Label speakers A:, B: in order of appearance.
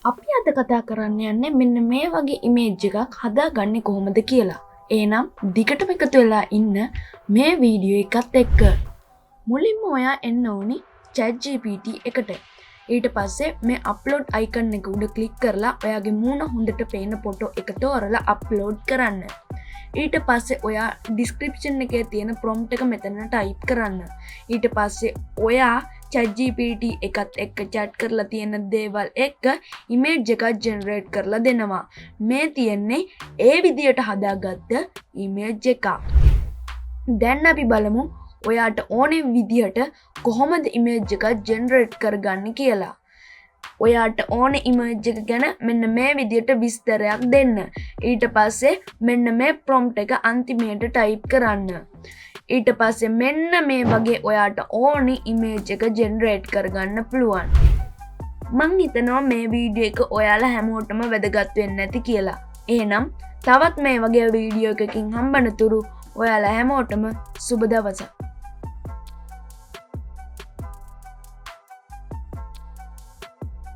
A: අපි අද කතා කරන්න යන්නේ මෙන්න මේ වගේ ඉමේජ් එකක් හදාගන්නේ කොහොමද කියලා. එහෙනම් දිගටම එකතු වෙලා ඉන්න මේ වීඩියෝ එකත් එක්ක. මුලින්ම ඔයා එන්න ඕනි ChatGPT එකට. ඊට පස්සේ මේ අප්ලෝඩ් අයිකන් එක උඩ ක්ලික් කරලා ඔයාගේ මූණ හොඳට පේන ෆොටෝ එක තෝරලා අප්ලෝඩ් කරන්න. ඊට පස්සේ ඔයා ඩිස්ක්‍රිප්ෂන් එකේ තියෙන ප්‍රොම්ප්ට් එක මෙතන ටයිප් කරන්න. ඊට පස්සේ ඔයා ChatGPT එකත් එක්ක chat කරලා තියෙන දේවල් එක්ක ඉමේජ් එකක් ජෙනරේට් කරලා දෙනවා. මේ තියෙන්නේ ඒ විදියට හදාගත්ත ඉමේජ් එකක්. දැන් අපි බලමු ඔයාට ඕනේ විදියට කොහොමද ඉමේජ් එකක් ජෙනරේට් කරගන්නේ කියලා. ඔයාට ඕනේ ඉමේජ් එක ගැන මෙන්න මේ විදියට විස්තරයක් දෙන්න. ඊට පස්සේ මෙන්න මේ ප්‍රොම්ප්ට් එක අන්තිමේට ටයිප් කරන්න. ඊට පස්සේ මෙන්න මේ වගේ ඔයාට ඕනි ඉමේජ් එක ජෙනරේට් කරගන්න පුළුවන්. මං හිතනවා මේ වීඩියෝ එක ඔයාලා හැමෝටම වැදගත් වෙන්න ඇති කියලා. එහෙනම් තවත් මේ වගේ වීඩියෝ එකකින් හම්බෙනතුරු ඔයාලා හැමෝටම සුබ දවසක්.